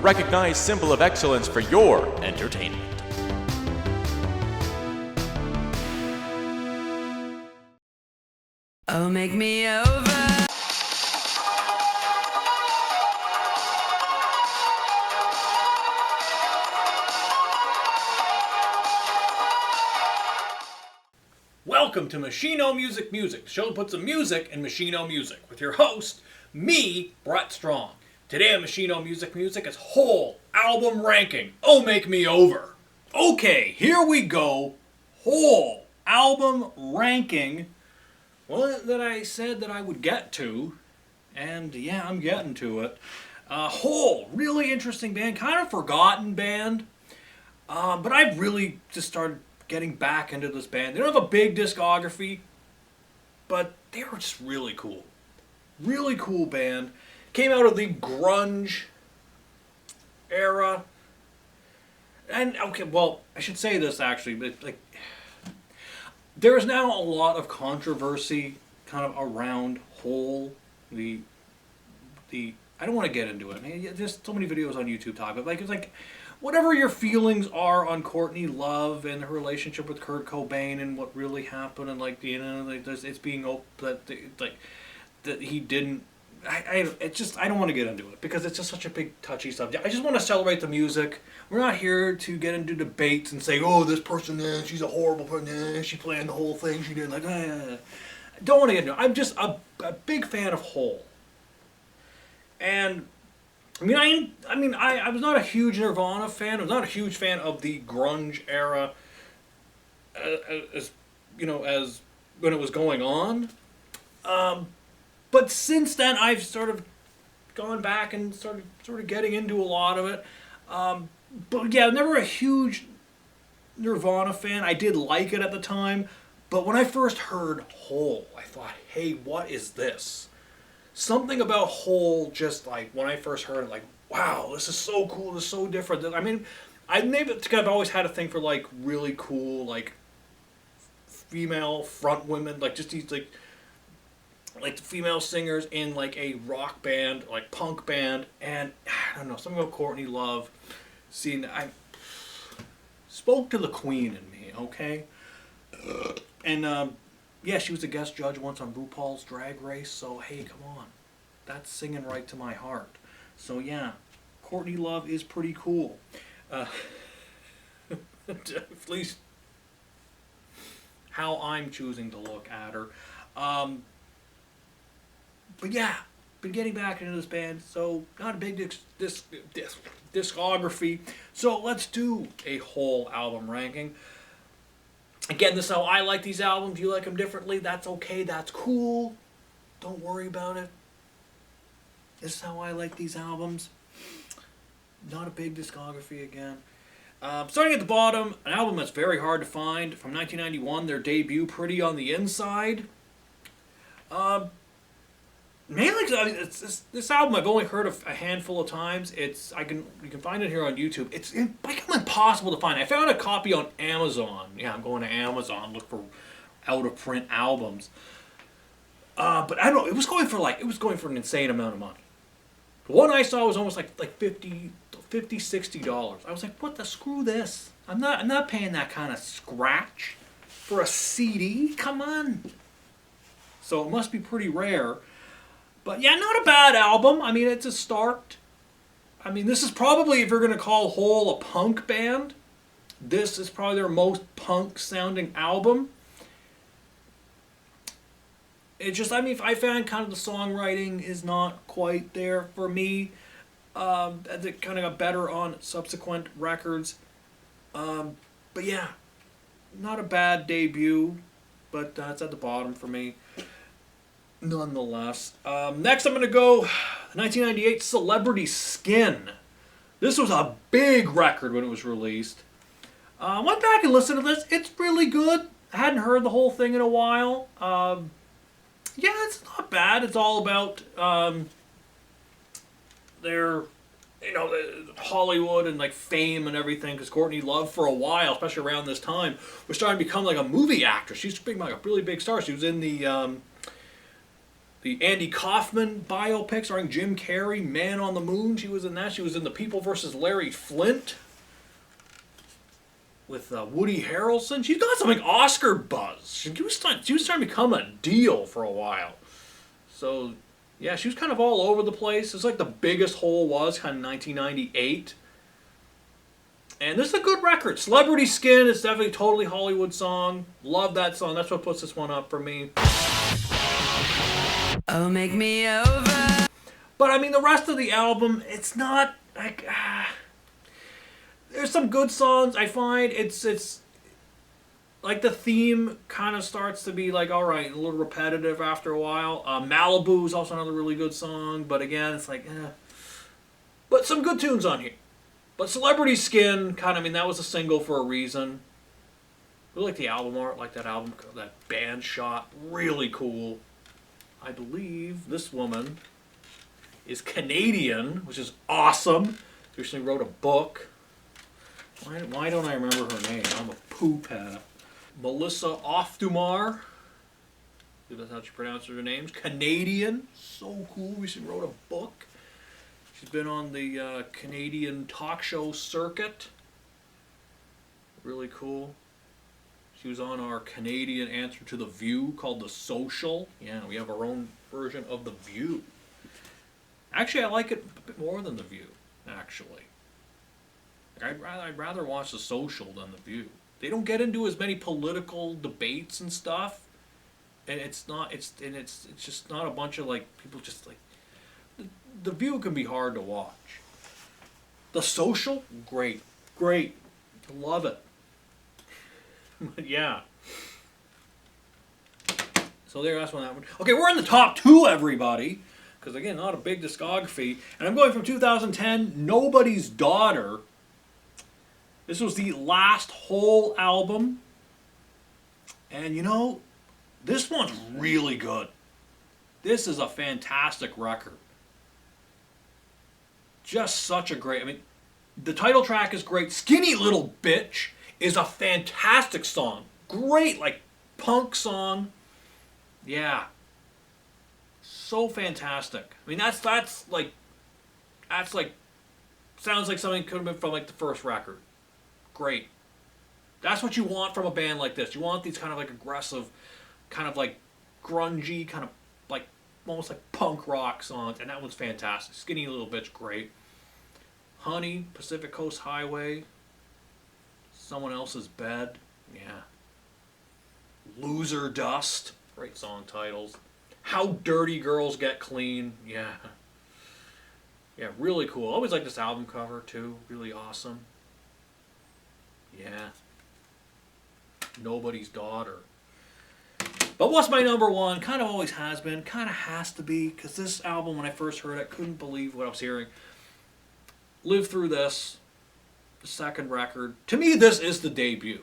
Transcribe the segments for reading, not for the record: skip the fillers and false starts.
recognized symbol of excellence for your entertainment. Oh, make me over. Welcome to Machino Music Music, the show that puts the music in Machino Music, with your host, me, Brett Strong. Today on Machino Music Music is whole album ranking. Oh, make me over. Okay, here we go. Whole album ranking. Well, that I said that I would get to, and yeah, I'm getting to it. Whole, really interesting band, kind of forgotten band, but I've really just started getting back into this band. They don't have a big discography, but they were just really cool. Really cool band. Came out of the grunge era. And, okay, well, I should say this actually, but like, there is now a lot of controversy kind of around Hole. I don't want to get into it. I mean, there's so many videos on YouTube talking about it's like, whatever your feelings are on Courtney Love and her relationship with Kurt Cobain and what really happened, and like, you know, like it's being that he didn't. I don't want to get into it because it's just such a big touchy subject. I just want to celebrate the music. We're not here to get into debates and say, oh, this person, she's a horrible person, she planned the whole thing, she did I don't want to get into it. I'm just a big fan of Hole. And I was not a huge Nirvana fan. I was not a huge fan of the grunge era, as when it was going on. But since then, I've sort of gone back and started sort of getting into a lot of it. But yeah, never a huge Nirvana fan. I did like it at the time, but when I first heard Hole, I thought, hey, what is this? Something about Hole, just like when I first heard it, like, wow, this is so cool, this is so different. I mean, I've always had a thing for like really cool, like female front women, like just these like female singers in like a rock band, like punk band, and I don't know, something about Courtney Love. I spoke to the queen in me, okay? And yeah, she was a guest judge once on RuPaul's Drag Race, so hey, come on. That's singing right to my heart. So yeah, Courtney Love is pretty cool. At least how I'm choosing to look at her. But yeah, been getting back into this band, so not a big discography. So let's do a whole album ranking. Again, this is how I like these albums. You like them differently. That's okay. That's cool. Don't worry about it. This is how I like these albums. Not a big discography again. Starting at the bottom, an album that's very hard to find. From 1991, their debut, Pretty on the Inside. Mainly because this album I've only heard a handful of times. You can find it here on YouTube. It's become impossible to find. I found a copy on Amazon. Yeah, I'm going to Amazon look for out of print albums. But I don't know. It was going for an insane amount of money. The one I saw was almost like $50, $60. I was like, what the screw this? I'm not paying that kind of scratch for a CD. Come on. So it must be pretty rare. But yeah, not a bad album. I mean, it's a start. I mean, this is probably, if you're going to call Hole a punk band, this is probably their most punk-sounding album. It just, I found kind of the songwriting is not quite there for me. It kind of got better on subsequent records. But yeah, not a bad debut, but it's at the bottom for me. Nonetheless. Next I'm going to go 1998 Celebrity Skin. This was a big record when it was released. Went back and listened to this. It's really good. I hadn't heard the whole thing in a while. Yeah, it's not bad. It's all about their, Hollywood and like fame and everything. Because Courtney Love, for a while, especially around this time, was starting to become like a movie actress. She's like a really big star. She was in the the Andy Kaufman biopic starring Jim Carrey, Man on the Moon. She was in that. She was in The People vs. Larry Flint with Woody Harrelson. She's got some like Oscar buzz. She was trying to become a deal for a while. So, yeah, she was kind of all over the place. It's like the biggest hole was kind of 1998. And this is a good record. Celebrity Skin is definitely a totally Hollywood song. Love that song. That's what puts this one up for me. Oh, make me over. But I mean, the rest of the album, it's not like there's some good songs. I find it's like the theme kind of starts to be like, all right, a little repetitive after a while. Malibu is also another really good song, but again, it's like, but some good tunes on here. But Celebrity Skin, kind of, I mean, that was a single for a reason. I really like the album art, like that album, that band shot, really cool. I believe this woman is Canadian, which is awesome. She recently wrote a book. Why don't I remember her name? I'm a poop head. Melissa Oftumar. I think that's how she pronounces her name. Canadian. So cool. Recently wrote a book. She's been on the Canadian talk show circuit. Really cool. She was on our Canadian answer to The View called The Social. Yeah, we have our own version of The View. Actually, I like it a bit more than The View, actually. I'd rather watch The Social than The View. They don't get into as many political debates and stuff. And it's just not a bunch of like people just like The View can be hard to watch. The Social, great. Love it. But yeah. So that's one that one. Okay, we're in the top 2, everybody. Because again, not a big discography. And I'm going from 2010, Nobody's Daughter. This was the last whole album. And you know, this one's really good. This is a fantastic record. Just such a great, I mean, the title track is great. Skinny Little Bitch is a fantastic song. Great, like, punk song. Yeah. So fantastic. I mean, that's like, sounds like something could have been from, like, the first record. Great. That's what you want from a band like this. You want these kind of, like, aggressive, kind of, like, grungy, kind of, like, almost like punk rock songs. And that one's fantastic. Skinny Little Bitch, great. Honey, Pacific Coast Highway. Someone Else's Bed. Yeah. Loser Dust. Great song titles. How Dirty Girls Get Clean. Yeah. Yeah, really cool. I always like this album cover, too. Really awesome. Yeah. Nobody's Daughter. But what's my number one? Kind of always has been. Kind of has to be. Because this album, when I first heard it, I couldn't believe what I was hearing. Live Through This. The second record. To me, this is the debut.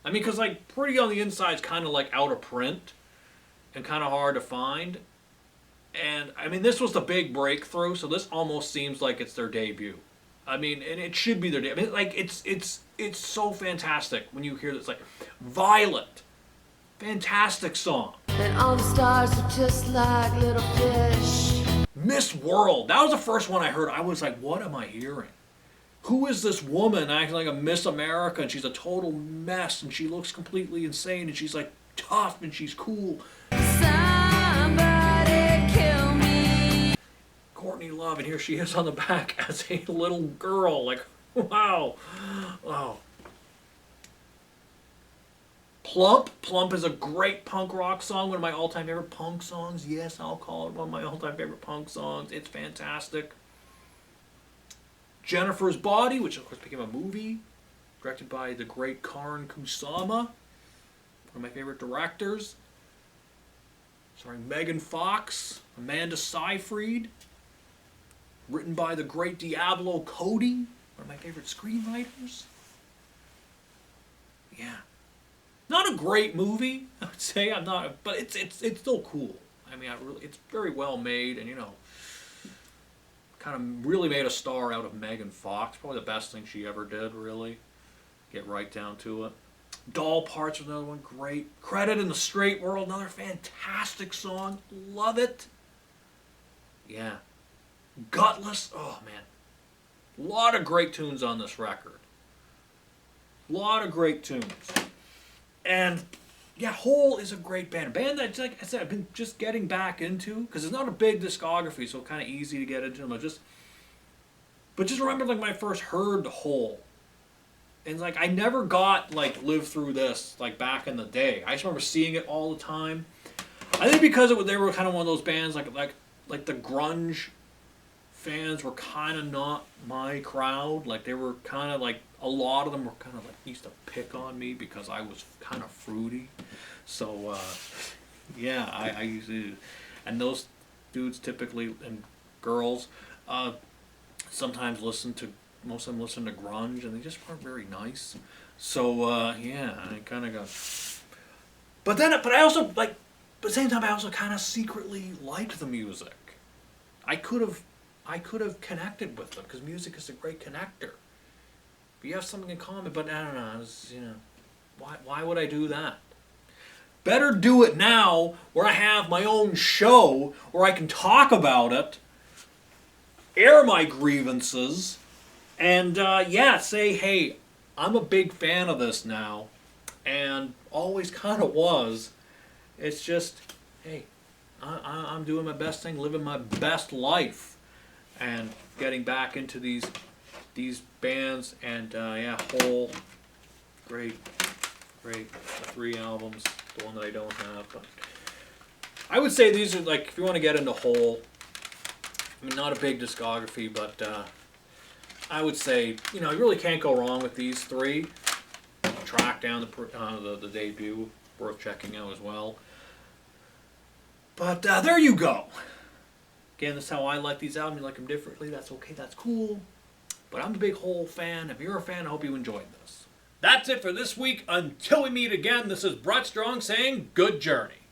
I mean, because, like, Pretty on the Inside is kind of, like, out of print. And kind of hard to find. And, I mean, this was the big breakthrough. So this almost seems like it's their debut. I mean, and it should be their debut. I mean, like, it's so fantastic when you hear this. Like, Violet. Fantastic song. And all the stars are just like little fish. Miss World. That was the first one I heard. I was like, what am I hearing? Who is this woman acting like a Miss America? And she's a total mess. And she looks completely insane. And she's like tough and she's cool. Somebody kill me. Courtney Love. And here she is on the back as a little girl. Like, wow. Wow. Plump. Plump is a great punk rock song. One of my all-time favorite punk songs. Yes, I'll call it one of my all-time favorite punk songs. It's fantastic. Jennifer's Body, which of course became a movie. Directed by the great Karyn Kusama. One of my favorite directors. Starring Megan Fox. Amanda Seyfried. Written by the great Diablo Cody. One of my favorite screenwriters. Yeah. Not a great movie, I would say. I'm not, but it's still cool. I mean, it's very well made, and you know, kind of really made a star out of Megan Fox. Probably the best thing she ever did, really. Get right down to it. Doll Parts was another one, great. Credit in the Straight World, another fantastic song. Love it. Yeah. Gutless, oh man. A lot of great tunes on this record. A lot of great tunes. And yeah, Hole is a great band. A band that, like I said, I've been just getting back into, because it's not a big discography, so kind of easy to get into. But just remember, like, when I first heard the Hole. And, like, I never got, like, Live Through This, like, back in the day. I just remember seeing it all the time. I think because they were kind of one of those bands, like the grunge fans were kind of not my crowd. Like, they were kind of, like, a lot of them were kind of, like, used to pick on me because I was kind of fruity. So, yeah, I used to, and those dudes typically, and girls, sometimes most of them listen to grunge, and they just weren't very nice. So, yeah, I kind of got, but I also, like, but at the same time, I also kind of secretly liked the music. I could have connected with them, because music is a great connector. You have something in common, but I don't know, why would I do that? Better do it now, where I have my own show, where I can talk about it, air my grievances, and say, hey, I'm a big fan of this now, and always kind of was. It's just, hey, I'm doing my best thing, living my best life, and getting back into these bands, and Hole, great, 3 albums, the one that I don't have, but I would say these are, like, if you want to get into Hole, I mean, not a big discography, but I would say, you really can't go wrong with these 3. Track down the debut, worth checking out as well. But there you go. Again, that's how I like these albums. You like them differently, that's okay, that's cool. But I'm a big Hole fan. If you're a fan, I hope you enjoyed this. That's it for this week. Until we meet again, this is Brett Strong saying good journey.